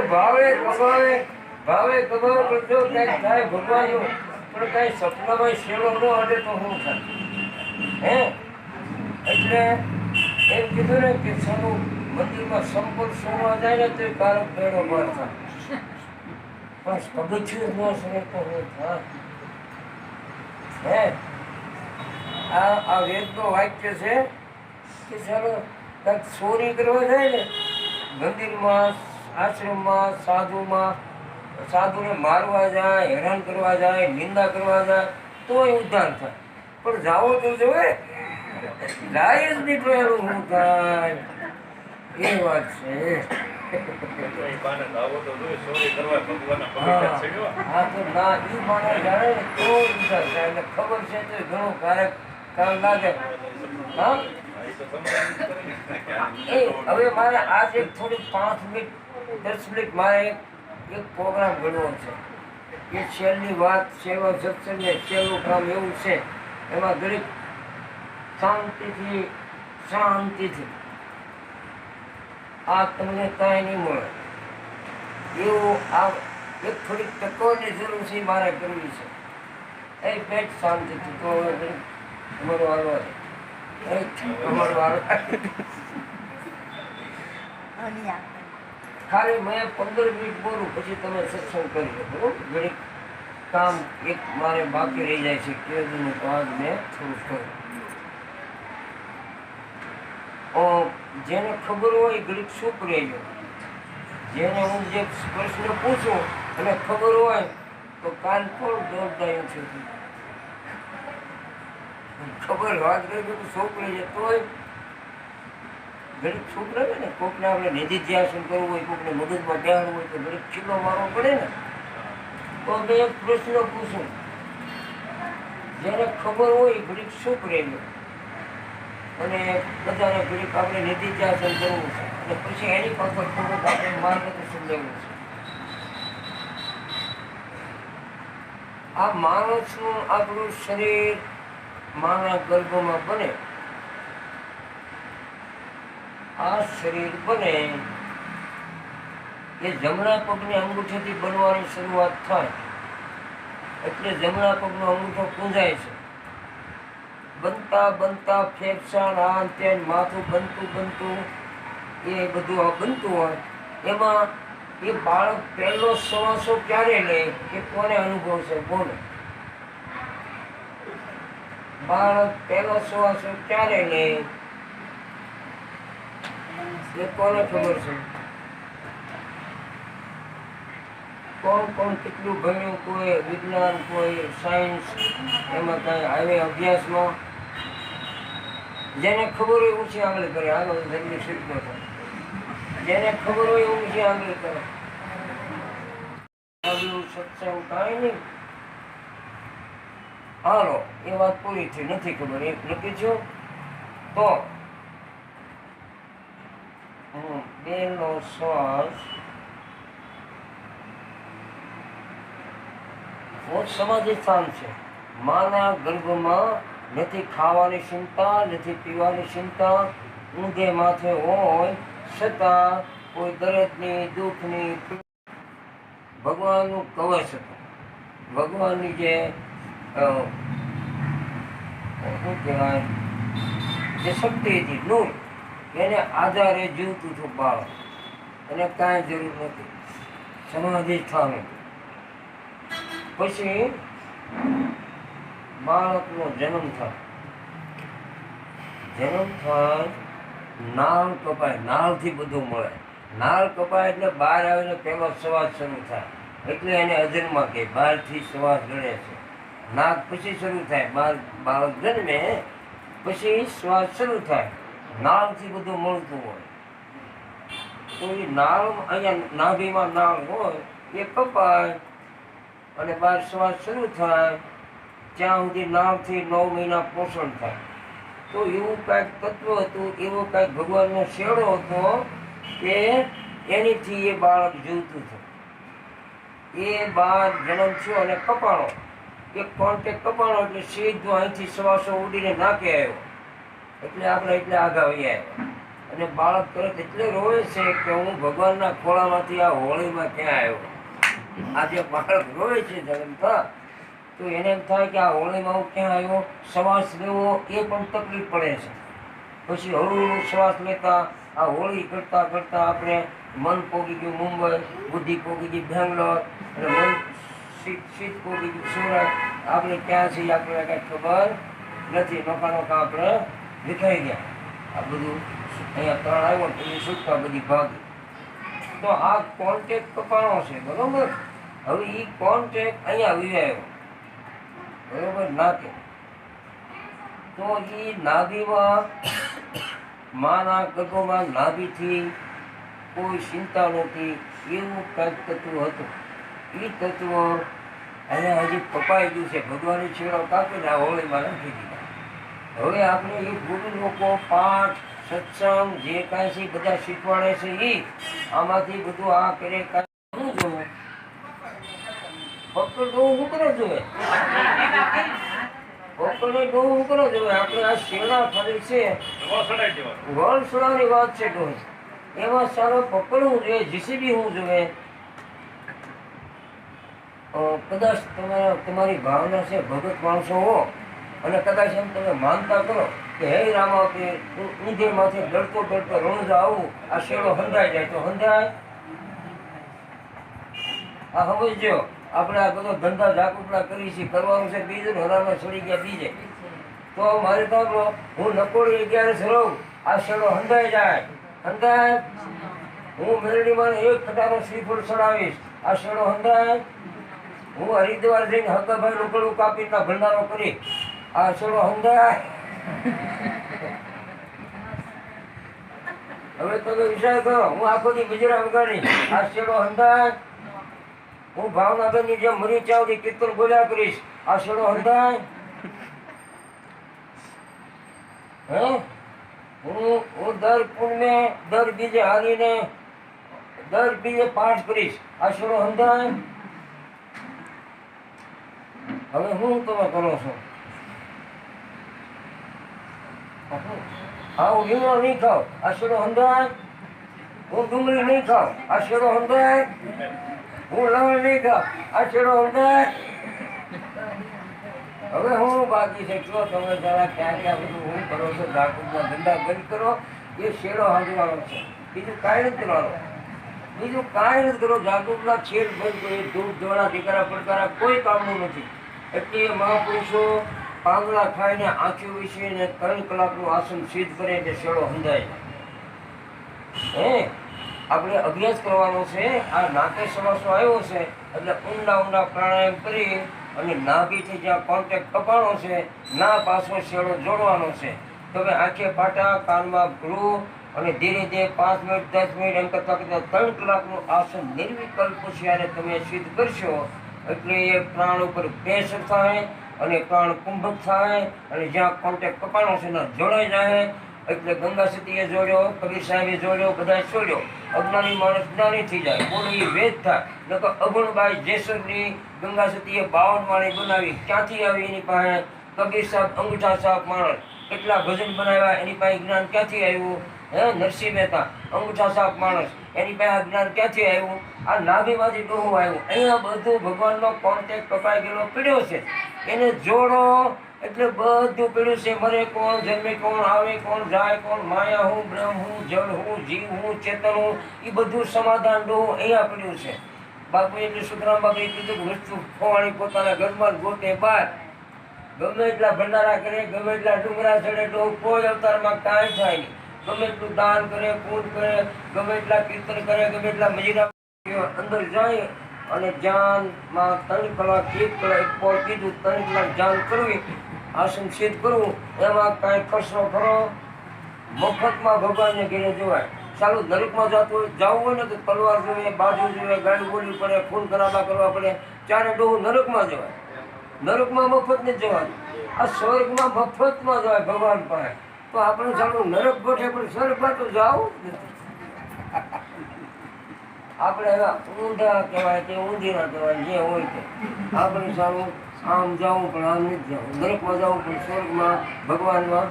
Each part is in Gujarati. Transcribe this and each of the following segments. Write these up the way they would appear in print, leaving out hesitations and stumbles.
ભાવે કમાવે ભાવે કમાવે પણ જો કંઈક થાય ભગવાનનું પણ કાંઈ સપનામાં શેડો ન અડે તો શું થાય હે એટલે એમ કીધું ને કે સનું મંદિરમાં સંપર્ક સોવા જાય ને તો કારક ભેડો માર થાય પણ પગથિયું ન સરે તો શું થાય હે આ વેદનો વાક્ય છે કે ચાલો કંઈક ચોરી કરવા જાય ને મંદિરમાં આશ્રમમાં સાધુને મારવા જાય હેરાન કરવા જાય નિંદા કરવા જાય તોય ઉદ્ધાર થાય પણ જાઓ તો જોવે જાય જ નહીં તો એનું શું થાય એ વાત છે હા તો ના એ માણસ જાણે ને તો ઉદ્ધાર થાય એટલે ખબર છે તો ઘણું કારક કામ લાગે હા હવે મારે આજ એક થોડી 5 મિનિટ 10 મિનિટ મારે એક પ્રોગ્રામ ગણવો છે એ છેલ્લી વાત સેવા સત્સંગ ને છેલ્લું કામ એવું છે એમાં દરેક શાંતિથી આ તમને કાંઈ નહીં મળે એવું આ એક થોડીક ટકોરની જરૂર છે મારે કરવી છે એ પેટ શાંતિથી તો હવે તમારો વારો ખાલી મેં 15 મિનિટ બોલું પછી તમે સત્સંગ કરી શકો ઘડીક કામ એક મારે બાકી રહી જાય છે કેદુનું તો આજ મેં થોડું કર્યું જેને ખબર હોય ઘડીક ચૂપ રહેજો જેને હું જે પ્રશ્ન પૂછું અને ખબર હોય તો કાન પણ દોરદાયું છે ખબર વાત કરી તો છોકરી છે તોય ઘડીક છોકરા હોય ને કોકને આપણે નિધિધ્યાસન કરવું હોય કોકને મગજમાં બેહાડવું હોય તો ઘડીક ચીલો મારવો પડે ને તો મેં એક પ્રશ્ન પૂછું જેને ખબર હોય ઘડીક ચૂપ રહેજો અને બધાને ઘડીક આપણે નિધિધ્યાસન કરવું છે અને પછી એની પાછળ થોડુંક આપણે માર્ગદર્શન લેવું છે આ માણસનું આપણું શરીર માના ગર્ભમાં બને આ શરીર બને એ જમણા પગની અંગૂઠેથી બનવાની શરૂઆત થાય એટલે જમણા પગનો અંગૂઠો પૂંજાય છે બનતા ફેફસા આ તે માથું બનતું એ બધું બનતું હોય એમાં એ બાળક પહેલો શ્વાસો ક્યારે લે એ કોને અનુભવ છે બોલો બાળક પહેલો શ્વાસો ક્યારે લે એ કોને ખબર છે કોણ કેટલું ભણ્યું કોઈ વિજ્ઞાન કોઈ સાયન્સ એમાં કઈ આવે અભ્યાસમાં જેને ખબર હોય ઊંચી આંગળી કરે આગળ જલ્દી શીખતો થાય જેને ખબર હોય ઊંચી આંગળી કરે સત્સંગ કાંઈ નહીં હાલો એ વાત પૂરી થઈ નથી ખબર એક લખી છો તો બેનો શ્વાસ સમાધિ સ્થાન છે માના ગર્ભમાં નથી ખાવાની ચિંતા નથી પીવાની ચિંતા ઊંધે માથે હોય છતાં કોઈ દર્દની દુઃખની ભગવાનનું કવચ હતું ભગવાનની જે શું કહેવાય જે શક્તિ હતી નૂર એને આધારે જીવતું હતું બાળક એને કાંઈ જરૂર નથી સમાધિ સ્થાન પછી બાળકનો જન્મ થાય નાળ કપાય નાળથી બધું મળે નાળ કપાય એટલે બહાર આવીને પહેલો શ્વાસ શરૂ થાય એટલે એને અજન્મા કહે બહારથી શ્વાસ ગળે છે નાક પછી શરૂ થાય બાળક જન્મે પછી શ્વાસ શરૂ થાય નાળથી બધું મળતું હોય તો એ નાળ અહીંયા નાભીમાં નાળ હોય એ કપાય અને બહાર શ્વાસ શરૂ થાય ત્યાં સુધી નાળથી 9 મહિના પોષણ થાય તો એવું કાંઈક તત્વ હતું એવો કાંઈક ભગવાનનો શેડો હતો કે એનીથી એ બાળક જીવતું હતું એ બાદ જન્મ થયો અને કપાણો એક કોન્ટેક કપાણો એટલે સીધો અહીંથી શ્વાસો ઉડીને નાકે આવ્યો એટલે આપણે એટલે આગળ વહી આવ્યા અને બાળક તરત એટલે રોવે છે કે હું ભગવાનના ખોળામાંથી આ હોળીમાં ક્યાં આવ્યો. આ જે બાળક રોવે છે જન્મતા, તો એને એમ થાય કે આ હોળીમાં હું ક્યાં આવ્યો. શ્વાસ લેવો એ પણ તકલીફ પડે છે. પછી હળવું શ્વાસ લેતા આ હોળી કરતા કરતા આપણે મન પોગી ગયું મુંબઈ, બુદ્ધિ પોગી ગઈ બેંગ્લોર, અને મન શીત પોગી ગયું સુરત. આપણે ક્યાં છીએ આપણે કાંઈ ખબર નથી. નોકા નોકા આપણે વિખાઈ ગયા. આ બધું અહીંયા ત્રણ આવ્યો ને એની સુટકા બધી ભાગી. તો આ કોન્ટેક્ટ કપાણો છે, બરોબર. હવે એ કોન્ટેક્ટ અહીંયા વિવાયો, બરોબર, નાકે. તો એ નાભીમાં માના ગર્ભમાં નાભીથી કોઈ ચિંતા નહોતી એવું કંઈક તત્વ હતું. એ તત્વ અહીંયા હજી કપાઈ ગયું છે. ભગવાનની છેડો કાપીને આ હોળીમાં નાખી દીધા. હવે આપણે એ ગુરુ લોકો પાઠ સત્સંગ જે કાંઈ છે બધા શીખવાડે છે એ આમાંથી બધું આ કરે કાંઈ શું જોવે. ફક્ત ડોહું ઉતરો જોવે, ફક્તને ડોહું ઉતરો જોવે. આપણે આ શેડા ફરી છે વળસડાની વાત છે ડોહી. એમાં સારો પકડવું જોઈએ, જીસીબી હું જોવે. કદાચ તમારી ભાવના છે ભગત માણસો હો અને કદાચ એમ તમે માનતા કરો કે હે રામા કે ઊંધે માથે ડરતો ડરતો રણુજા આવું, આ શેડો હંધાઈ જાય તો હંધાય. આ સમજજો, આપણે આ બધો ધંધા ઝાકુપડા કરી છે, કરવાનું છે બીજું, હરામાં છોડી ગયા બીજે. તો મારી તો હું નકોડી 11 રહું, આ શેડો હંધાઈ જાય, હંધાય. હું મેરડીમાં એક ખટાનો શ્રીફળ ચડાવીશ, આ શેડો હંધાય. હું હરિદ્વાર જઈને હકાભાઈ રોકડું કાપીને ભંડારો કરી, આ શેડો હંધાય. હવે તમે વિચાર કરો, હું આખો દી ગુજરાત વગાડી, આ શેડો હંધાય. હું ભાવનગરની જેમ મરી ચાવડી કીર્તન બોલ્યા કરીશ, આ શેડો હંધાય. હે હું દર પૂર્ણે દર બીજે હારીને દર બીજે પાઠ કરીશ, આ શેડો હંધાય. હવે હું તમે કરો છો? હા, હું લીમડો નહીં ખાવ, આ શેડો હંધાય. હું ડુંગળી નહીં ખાવ, આ શેડો હંધાય. હું લવણ નહીં ખાવ, આ શેડો હંધાય. હવે હું બાકી છે કયો તમે જરા ક્યાં ક્યાં બધું હું કરો છો, ઝાકુબના ધંધા બંધ કરો. એ શેડો હાંધવાનો છે, બીજું કાંઈ નથી કરવાનું. બીજું કાંઈ નથી કરો. ઝાકુબના છેડ બંધ કરો. ધૂપ ધોળા દીકરા પડકારા કોઈ કામનું નથી. એટલે મહાપુરુષો પાંગડા ખાઈને આંખી વિશીને 3 કલાકનું આસન સિદ્ધ કરે એટલે શેડો હંધાય. હે આપણે અભ્યાસ કરવાનો છે. આ નાકે સમાસો આવ્યો છે એટલે ઊંડા ઊંડા પ્રાણાયામ કરી અને નાભીથી જ્યાં કોન્ટેક્ટ કપાણો છે, ના પાછો શેડો જોડવાનો છે. તમે આંખે પાટા, કાનમાં ગૃહ અને ધીરે ધીરે 5 મિનિટ 10 મિનિટ એમ કરતા કરતા 3 કલાકનું આસન નિર્વિકલ્પ જ્યારે તમે સિદ્ધ કરશો એટલે એ પ્રાણ ઉપર પ્રેશર થાય અને પ્રાણ કુંભક થાય અને જ્યાં કોન્ટેક્ટ કપાણો છે ને જોડાઈ જાય. એટલે ગંગા સતીએ જોડ્યો, કબીર સાહેબે જોડ્યો, બધા છોડ્યો. અજ્ઞાની માણસ જ્ઞાની થઈ જાય, બોલી વેદ થાય. નકર અગુણબાઈ જેસરની ગંગા સતીએ 52 માળી બનાવી, ક્યાંથી આવી એની પાસે? કબીર સાહેબ અંગૂઠા સાહેબ માણસ કેટલા ભજન બનાવ્યા, એની પાસે જ્ઞાન ક્યાંથી આવ્યું? હે નરસિંહ મહેતા અંગૂઠા સાહેબ માણસ, એની પાસે જ્ઞાન ક્યાંથી આવ્યું? આ નાભીમાંથી ડોહું આવ્યું. અહીંયા બધું ભગવાનનો કોન્ટેક્ટ કપાઈ ગયેલો પીડ્યો છે, એને જોડો એટલે બધું પીડ્યું છે. મરે કોણ, જન્મે કોણ, આવે કોણ, જાય કોણ, માયા હું, બ્રહ્મ હું, જળ હું, જીવ હું, ચેતન હું, એ બધું સમાધાન ડોહું અહીંયા પીડ્યું છે. બાપુ એટલે સુખરામ બાપુએ કીધું કે વસ્તુ ખોવાણી પોતાના ઘરમાં ગોતે બહાર. ગમે એટલા ભંડારા કરે, ગમે એટલા ડુંગરા ચડે, ડોહું કોઈ અવતારમાં કાંઈ થાય નહીં. ગમે એટલું દાન કરે, પૂજ કરે, ગમે એટલા કીર્તન કરે, ગમે એટલા મજીરા અંદર જાય અને ધ્યાનમાં 3 કલાક 1 કલાક પોળ કીધું 3 કલાક ધ્યાન કરવી, આસન સિદ્ધ કરવું. એમાં કાંઈ ખર્ચો કરો, મફતમાં ભગવાનને ઘેરે જોવાય. ચાલુ નરકમાં જવું હોય ને તો તલવાર જોઈએ, બાજુ જોઈએ, ગાડી બોલવી પડે, ખૂન ખરાબા કરવા પડે, ચારે ડોહું નરકમાં જવાય. નરકમાં મફત ને જવાનું, આ સ્વર્ગમાં મફતમાં જવાય ભગવાન પાસે. તો આપણે ચાલુ નરક ગોઠે પણ સ્વર્ગમાં તો જવું જ નથી. આપણે એવા ઊંધા કહેવાય કે ઊંધીના કહેવાય, જે હોય તે આપણે સારું આમ જવું પણ આમ નથી જવું. નરકમાં જવું પણ સ્વર્ગમાં ભગવાનમાં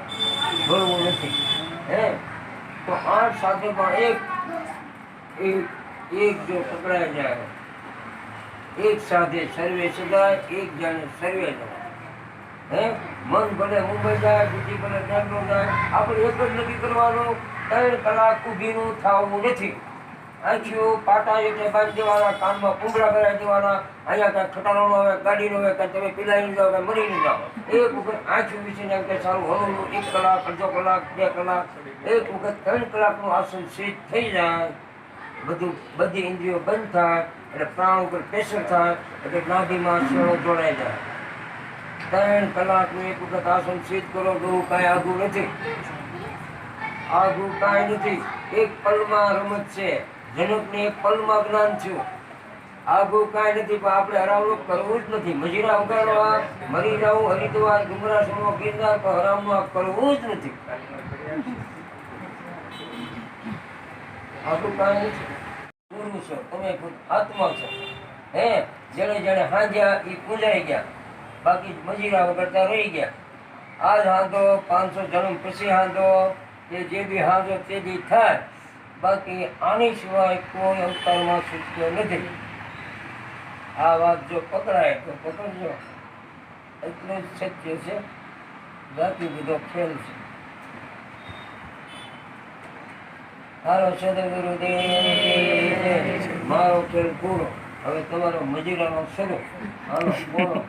ભરવું નથી. હે તો 8 સાથેમાં એક જો પકડાઈ જાય, એક સાથે સર્વે સદાય, એક જાણે સર્વે જવાય. હે મન ભલે મુંબઈ જાય, બીજી ભલે બેંગ્લોર જાય, આપણે એક જ નક્કી કરવાનું, 3 કલાક ઊભીનું થવું નથી. આંખીઓ પાટા એટલે બાંધી દેવાના, કાનમાં કુંબળા કરાવી દેવાના, અહીંયા કાંઈ ખટારો ન આવે, ગાડી ન આવે, કાંઈ તમે પીલાઈ જાઓ, કાંઈ મરી ન જાઓ. એક વખત આંખી વીસીને એમ કે સારું હળવું 1 કલાક, અડધો કલાક, 2 કલાક, એક વખત 3 કલાકનું આસન સિદ્ધ થઈ જાય, બધી ઇન્દ્રિયો બંધ થાય એટલે પ્રાણ ઉપર પ્રેશર થાય એટલે નાભીમાં શેડો જોડાઈ જાય. 3 કલાકનું એક વખત આસન સિદ્ધ કરો તો કાંઈ આઘું નથી, આઘું કાંઈ નથી. એક પલમાં રમત છે, જનકને એક પલમાં જ્ઞાન થયું, આઘું કાંઈ નથી. પણ આપણે હરામનું કરવું જ નથી. મજીરા ઉગાડવા, મરી જવું, હરિદ્વાર, ડુંગરાસણમાં ગિરનાર, પણ હરામનું કરવું જ નથી. આઘું કાંઈ નથી. ગુરુ છો, તમે ખુદ આત્મા છો. હે જેણે હાંજ્યા એ પૂજાઈ ગયા, બાકી મજીરા વગરતા રહી ગયા. આજ હાંધો 500 જન્મ પછી હાંધો, કે જે બી હાંધો તે દી થાય, બાકી આની સિવાય કોઈ અવતારમાં છૂટક્યો નથી. આ વાત જો પકડાય તો પકડજો, એટલું જ સત્ય છે, બાકી બધો ખેલ છે. હારો સદગુરુદેવ, મારો ખેલ પૂરો. હવે તમારો મજીરાનો શરૂ. હાલો બોલો.